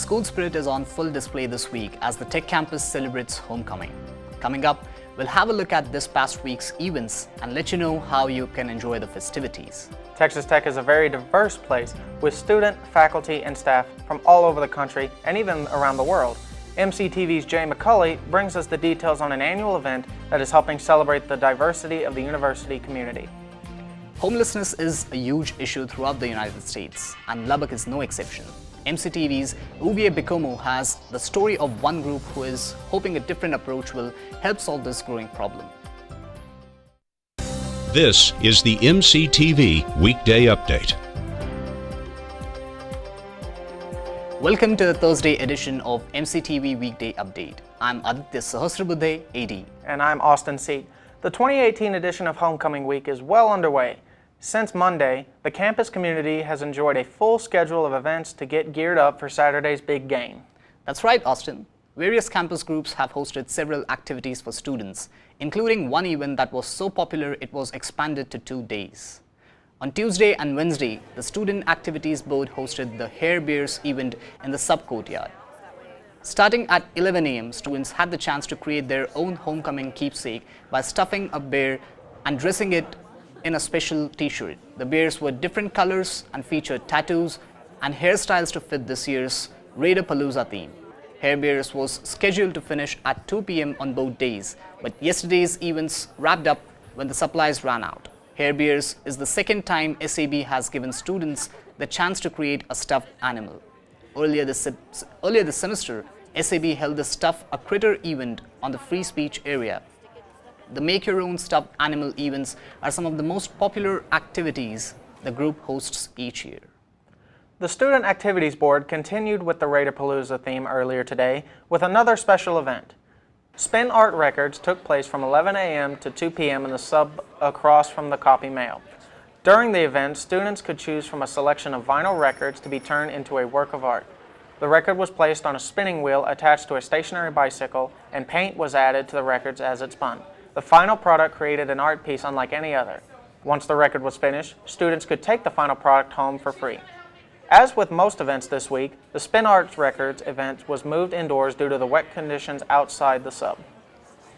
School spirit is on full display this week as the Tech Campus celebrates homecoming. Coming up, we'll have a look at this past week's events and let you know how you can enjoy the festivities. Texas Tech is a very diverse place with student, faculty, and staff from all over the country and even around the world. MCTV's Jay McCulley brings us the details on an annual event that is helping celebrate the diversity of the university community. Homelessness is a huge issue throughout the United States, and Lubbock is no exception. MCTV's Uwe Bikomo has the story of one group who is hoping a different approach will help solve this growing problem. This is the MCTV Weekday Update. Welcome to the Thursday edition of MCTV Weekday Update. I'm Aditya Sahasrabudhe, AD. And I'm Austin Seat. The 2018 edition of Homecoming Week is well underway. Since Monday, the campus community has enjoyed a full schedule of events to get geared up for Saturday's big game. That's right, Austin. Various campus groups have hosted several activities for students, including one event that was so popular it was expanded to 2 days. On Tuesday and Wednesday, the Student Activities Board hosted the Hair Bears event in the sub-courtyard. Starting at 11 a.m., students had the chance to create their own homecoming keepsake by stuffing a bear and dressing it in a special t-shirt. The bears were different colors and featured tattoos and hairstyles to fit this year's Raider-Palooza theme. Hair Bears was scheduled to finish at 2 p.m. on both days, but yesterday's events wrapped up when the supplies ran out. Hair Bears is the second time SAB has given students the chance to create a stuffed animal. Earlier this semester, SAB held the Stuff a Critter event on the Free Speech area. The Make Your Own Stuffed Animal events are some of the most popular activities the group hosts each year. The Student Activities Board continued with the Raider-Palooza theme earlier today with another special event. Spin Art Records took place from 11 a.m. to 2 p.m. in the sub across from the Copy Mail. During the event, students could choose from a selection of vinyl records to be turned into a work of art. The record was placed on a spinning wheel attached to a stationary bicycle, and paint was added to the records as it spun. The final product created an art piece unlike any other. Once the record was finished, students could take the final product home for free. As with most events this week, the Spin Arts Records event was moved indoors due to the wet conditions outside the sub.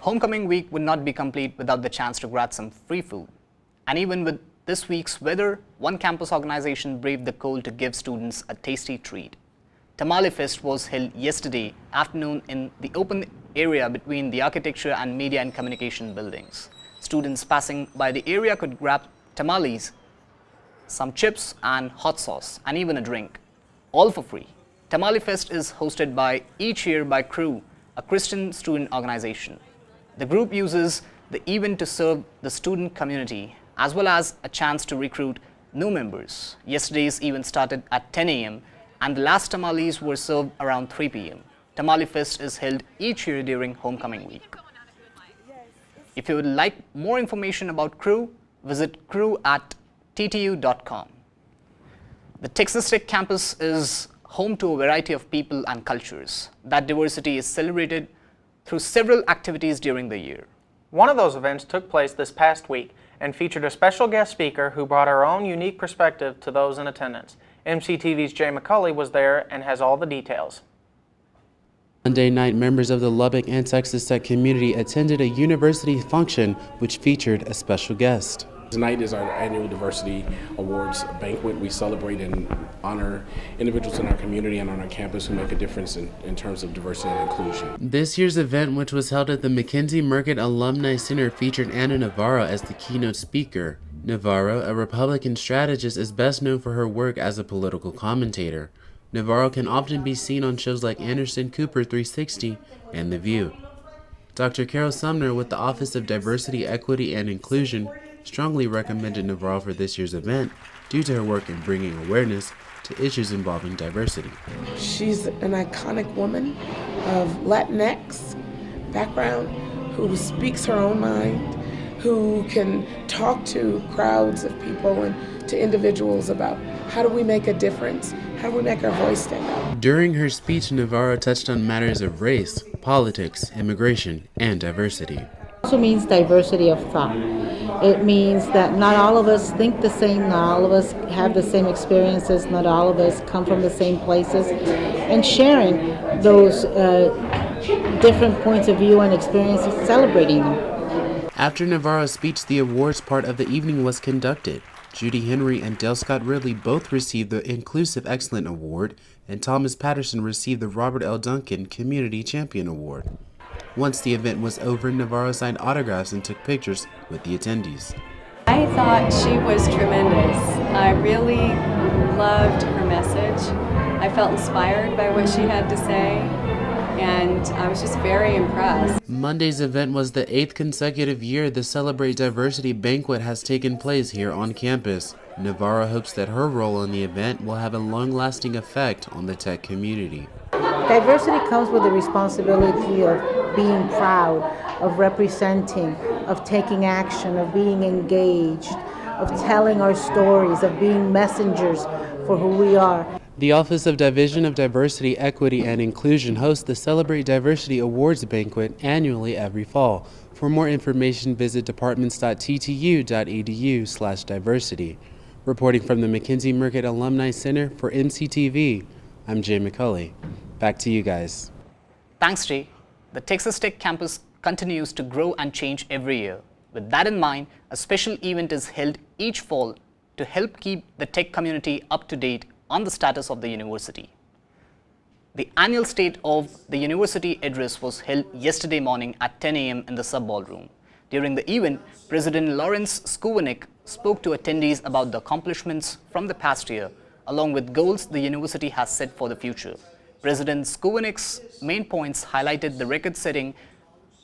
Homecoming week would not be complete without the chance to grab some free food. And even with this week's weather, one campus organization braved the cold to give students a tasty treat. Tamale Fest was held yesterday afternoon in the open area between the Architecture and Media and Communication buildings. Students passing by the area could grab tamales, some chips and hot sauce, and even a drink, all for free. Tamale Fest is hosted each year by Crew, a Christian student organization. The group uses the event to serve the student community as well as a chance to recruit new members. Yesterday's event started at 10 a.m. and the last tamales were served around 3 p.m. Tamale Fest is held each year during Homecoming Week. If you would like more information about Crew, visit crew@ttu.com. The Texas Tech campus is home to a variety of people and cultures. That diversity is celebrated through several activities during the year. One of those events took place this past week and featured a special guest speaker who brought her own unique perspective to those in attendance. MCTV's Jay McCulley was there and has all the details. Monday night, members of the Lubbock and Texas Tech community attended a university function which featured a special guest. Tonight is our annual Diversity Awards banquet. We celebrate and honor individuals in our community and on our campus who make a difference in terms of diversity and inclusion. This year's event, which was held at the McKenzie Mercant Alumni Center, featured Anna Navarro as the keynote speaker. Navarro, a Republican strategist, is best known for her work as a political commentator. Navarro can often be seen on shows like Anderson Cooper 360 and The View. Dr. Carol Sumner with the Office of Diversity, Equity, and Inclusion strongly recommended Navarro for this year's event due to her work in bringing awareness to issues involving diversity. She's an iconic woman of Latinx background who speaks her own mind, who can talk to crowds of people and to individuals about how do we make a difference, how do we make our voice stand out. During her speech, Navarro touched on matters of race, politics, immigration, and diversity. Also means diversity of thought. It means that not all of us think the same, not all of us have the same experiences, not all of us come from the same places, and sharing those different points of view and experiences, celebrating them. After Navarro's speech, the awards part of the evening was conducted. Judy Henry and Dale Scott Ridley both received the Inclusive Excellence Award, and Thomas Patterson received the Robert L. Duncan Community Champion Award. Once the event was over, Navarro signed autographs and took pictures with the attendees. I thought she was tremendous. I really loved her message. I felt inspired by what she had to say, and I was just very impressed. Monday's event was the 8th consecutive year the Celebrate Diversity Banquet has taken place here on campus. Navarro hopes that her role in the event will have a long-lasting effect on the tech community. Diversity comes with the responsibility of being proud, of representing, of taking action, of being engaged, of telling our stories, of being messengers for who we are. The Office of Division of Diversity, Equity, and Inclusion hosts the Celebrate Diversity Awards Banquet annually every fall. For more information, visit departments.ttu.edu/diversity. Reporting from the McKenzie Merckett Alumni Center for MCTV, I'm Jay McCulley. Back to you guys. Thanks, Jay. The Texas Tech campus continues to grow and change every year. With that in mind, a special event is held each fall to help keep the tech community up to date on the status of the university. The annual State of the University address was held yesterday morning at 10 a.m. in the sub-ballroom. During the event, President Lawrence Skuwenik spoke to attendees about the accomplishments from the past year, along with goals the university has set for the future. President Skuwenik's main points highlighted the record-setting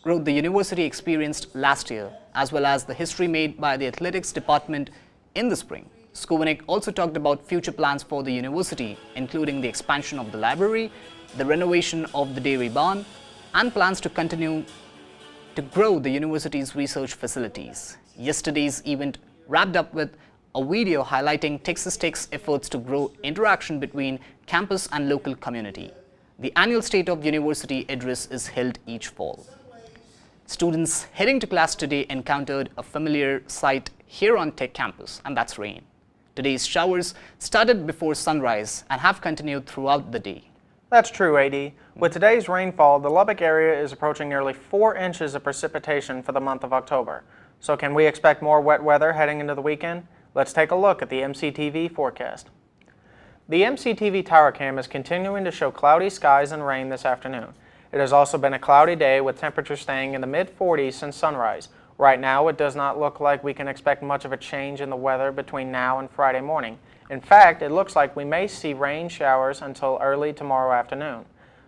growth the university experienced last year, as well as the history made by the athletics department in the spring. Skuwenik also talked about future plans for the university, including the expansion of the library, the renovation of the dairy barn, and plans to continue to grow the university's research facilities. Yesterday's event wrapped up with a video highlighting Texas Tech's efforts to grow interaction between campus and local community. The annual State of University address is held each fall. Students heading to class today encountered a familiar sight here on Tech campus, and that's rain. Today's showers started before sunrise and have continued throughout the day. That's true, AD. With today's rainfall, the Lubbock area is approaching nearly 4 inches of precipitation for the month of October. So can we expect more wet weather heading into the weekend? Let's take a look at the MCTV forecast. The MCTV Tower Cam is continuing to show cloudy skies and rain this afternoon. It has also been a cloudy day with temperatures staying in the mid-40s since sunrise. Right now, it does not look like we can expect much of a change in the weather between now and Friday morning. In fact, it looks like we may see rain showers until early tomorrow afternoon.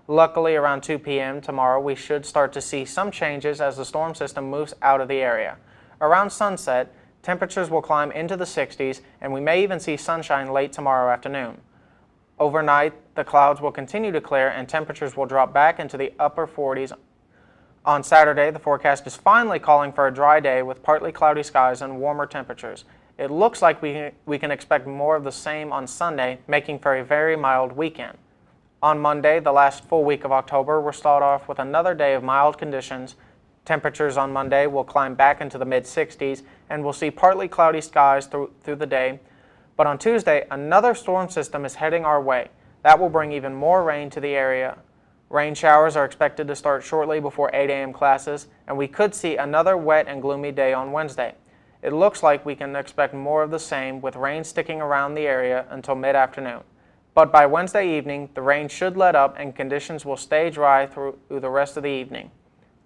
Luckily, around 2 p.m. tomorrow, we should start to see some changes as the storm system moves out of the area. Around sunset, temperatures will climb into the 60s, and we may even see sunshine late tomorrow afternoon. Overnight, the clouds will continue to clear and temperatures will drop back into the upper 40s. On Saturday, the forecast is finally calling for a dry day with partly cloudy skies and warmer temperatures. It looks like we can expect more of the same on Sunday, making for a very mild weekend. On Monday, the last full week of October, we'll start off with another day of mild conditions. Temperatures on Monday will climb back into the mid-60s, and we'll see partly cloudy skies through the day. But on Tuesday, another storm system is heading our way. That will bring even more rain to the area. Rain showers are expected to start shortly before 8 a.m. classes, and we could see another wet and gloomy day on Wednesday. It looks like we can expect more of the same, with rain sticking around the area until mid-afternoon. But by Wednesday evening, the rain should let up and conditions will stay dry through the rest of the evening.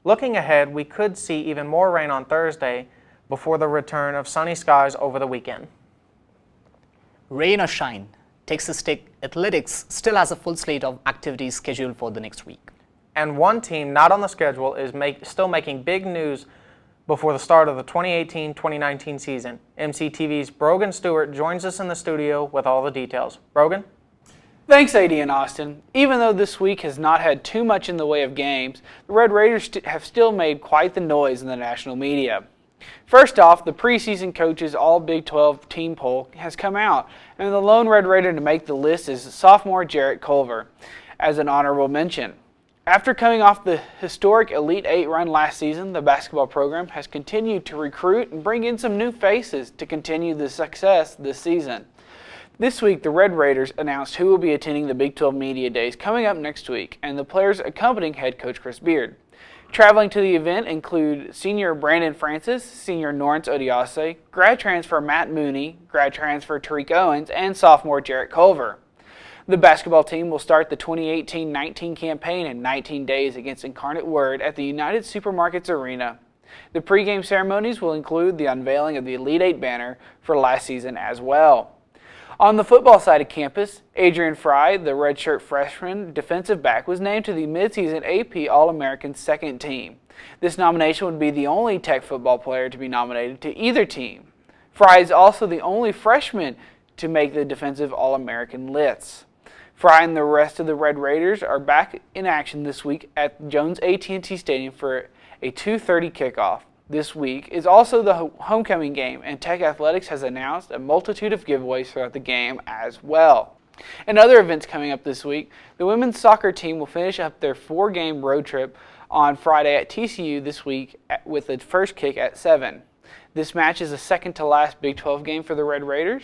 Looking ahead, we could see even more rain on Thursday before the return of sunny skies over the weekend. Rain or shine, Texas Tech Athletics still has a full slate of activities scheduled for the next week. And one team not on the schedule is still making big news before the start of the 2018-2019 season. MCTV's Brogan Stewart joins us in the studio with all the details. Brogan? Thanks, AD and Austin. Even though this week has not had too much in the way of games, the Red Raiders have still made quite the noise in the national media. First off, the preseason coaches All Big 12 team poll has come out, and the lone Red Raider to make the list is sophomore Jarrett Culver, as an honorable mention. After coming off the historic Elite Eight run last season, the basketball program has continued to recruit and bring in some new faces to continue the success this season. This week, the Red Raiders announced who will be attending the Big 12 Media Days coming up next week, and the players accompanying head coach Chris Beard. Traveling to the event include senior Brandon Francis, senior Lawrence Odiase, grad transfer Matt Mooney, grad transfer Tariq Owens, and sophomore Jarrett Culver. The basketball team will start the 2018-19 campaign in 19 days against Incarnate Word at the United Supermarkets Arena. The pregame ceremonies will include the unveiling of the Elite Eight banner for last season as well. On the football side of campus, Adrian Fry, the redshirt freshman defensive back, was named to the midseason AP All-American second team. This nomination would be the only Tech football player to be nominated to either team. Fry is also the only freshman to make the defensive All-American lists. Fry and the rest of the Red Raiders are back in action this week at Jones AT&T Stadium for a 2:30 kickoff. This week is also the homecoming game, and Tech Athletics has announced a multitude of giveaways throughout the game as well. And other events coming up this week, the women's soccer team will finish up their 4-game road trip on Friday at TCU this week with the first kick at 7. This match is the second to last Big 12 game for the Red Raiders.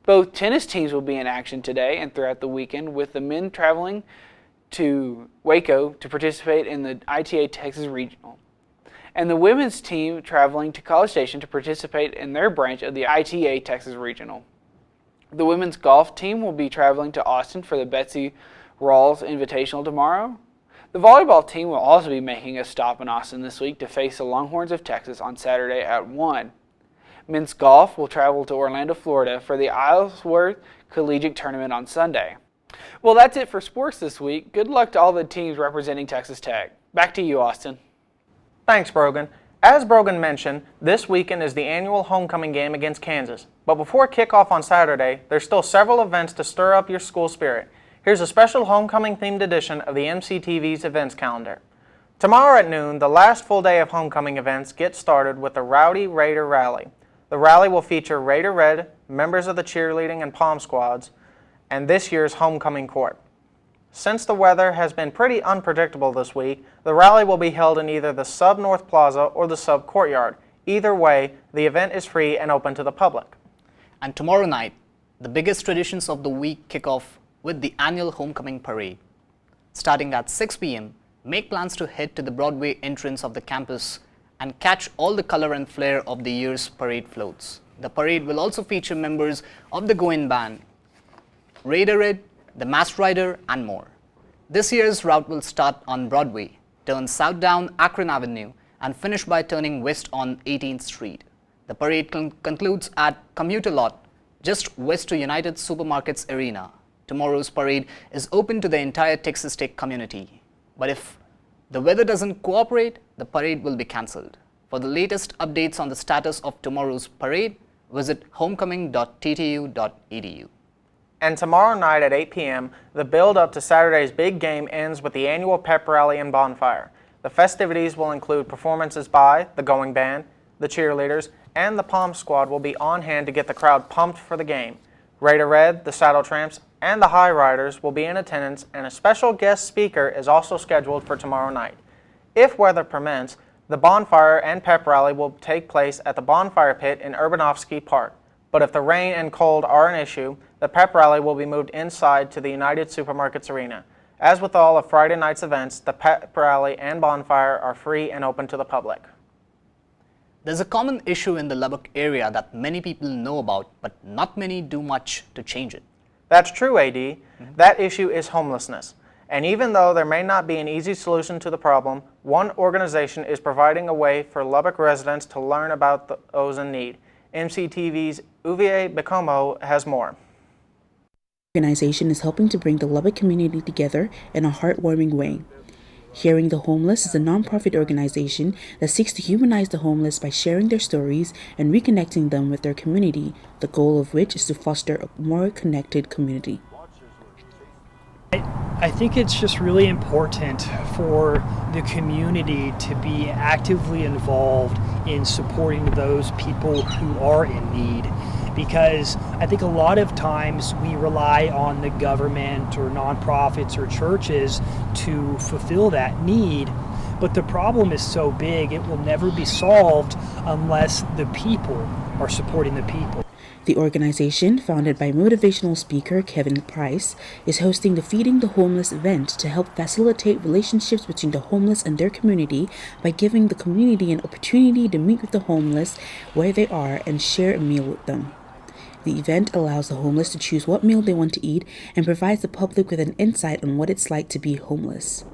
Both tennis teams will be in action today and throughout the weekend, with the men traveling to Waco to participate in the ITA Texas Regional, and the women's team traveling to College Station to participate in their branch of the ITA Texas Regional. The women's golf team will be traveling to Austin for the Betsy Rawls Invitational tomorrow. The volleyball team will also be making a stop in Austin this week to face the Longhorns of Texas on Saturday at 1. Men's golf will travel to Orlando, Florida for the Islesworth Collegiate Tournament on Sunday. Well, that's it for sports this week. Good luck to all the teams representing Texas Tech. Back to you, Austin. Thanks, Brogan. As Brogan mentioned, this weekend is the annual homecoming game against Kansas. But before kickoff on Saturday, there's still several events to stir up your school spirit. Here's a special homecoming-themed edition of the MCTV's events calendar. Tomorrow at noon, the last full day of homecoming events gets started with the Rowdy Raider Rally. The rally will feature Raider Red, members of the cheerleading and pom squads, and this year's homecoming court. Since the weather has been pretty unpredictable this week, the rally will be held in either the Sub North Plaza or the Sub Courtyard. Either way, the event is free and open to the public. And tomorrow night, the biggest traditions of the week kick off with the annual homecoming parade. Starting at 6 p.m., make plans to head to the Broadway entrance of the campus and catch all the color and flair of the year's parade floats. The parade will also feature members of the Go-In Band, Raider Red, the Masked Rider, and more. This year's route will start on Broadway, turn south down Akron Avenue, and finish by turning west on 18th Street. The parade concludes at Commuter Lot, just west to United Supermarkets Arena. Tomorrow's parade is open to the entire Texas Tech community. But if the weather doesn't cooperate, the parade will be cancelled. For the latest updates on the status of tomorrow's parade, visit homecoming.ttu.edu. And tomorrow night at 8 p.m., the build-up to Saturday's big game ends with the annual pep rally and bonfire. The festivities will include performances by the Going Band, the cheerleaders, and the Pom Squad will be on hand to get the crowd pumped for the game. Raider Red, the Saddle Tramps, and the High Riders will be in attendance, and a special guest speaker is also scheduled for tomorrow night. If weather permits, the bonfire and pep rally will take place at the bonfire pit in Urbanovsky Park. But if the rain and cold are an issue, the pep rally will be moved inside to the United Supermarkets Arena. As with all of Friday night's events, the pep rally and bonfire are free and open to the public. There's a common issue in the Lubbock area that many people know about, but not many do much to change it. That's true, AD. That issue is homelessness. And even though there may not be an easy solution to the problem, one organization is providing a way for Lubbock residents to learn about those in need. MCTV's Uwe Bekomo has more. The organization is helping to bring the Lubbock community together in a heartwarming way. Hearing the Homeless is a nonprofit organization that seeks to humanize the homeless by sharing their stories and reconnecting them with their community, the goal of which is to foster a more connected community. I think it's just really important for the community to be actively involved in supporting those people who are in need. because I think a lot of times we rely on the government or nonprofits or churches to fulfill that need. But the problem is so big, it will never be solved unless the people are supporting the people. The organization, founded by motivational speaker Kevin Price, is hosting the Feeding the Homeless event to help facilitate relationships between the homeless and their community by giving the community an opportunity to meet with the homeless where they are and share a meal with them. The event allows the homeless to choose what meal they want to eat and provides the public with an insight on what it's like to be homeless.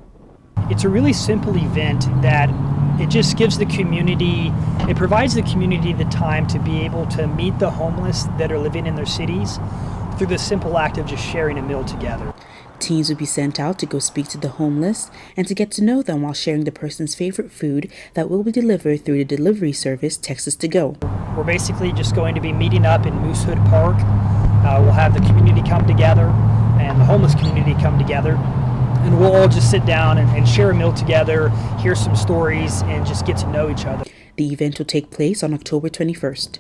It's a really simple event that it just gives the community, it provides the community the time to be able to meet the homeless that are living in their cities through the simple act of just sharing a meal together. Teams will be sent out to go speak to the homeless and to get to know them while sharing the person's favorite food that will be delivered through the delivery service Texas To Go. We're basically just going to be meeting up in Moose Hood Park. We'll have the community come together and the homeless community come together. And we'll all just sit down and share a meal together, hear some stories, and just get to know each other. The event will take place on October 21st.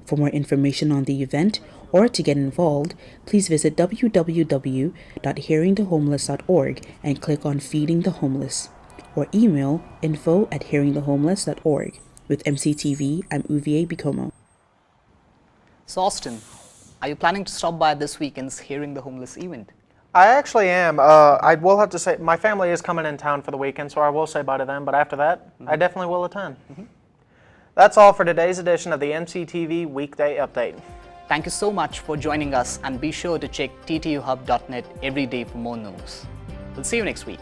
For more information on the event or to get involved, please visit www.hearingthehomeless.org and click on Feeding the Homeless, or email info@hearingthehomeless.org. With MCTV, I'm Uva Bicomo. So Austin, are you planning to stop by this weekend's Hearing the Homeless event? I actually am. I will have to say, my family is coming in town for the weekend, so I will say bye to them, but after that, I definitely will attend. That's all for today's edition of the MCTV Weekday Update. Thank you so much for joining us, and be sure to check ttuhub.net every day for more news. We'll see you next week.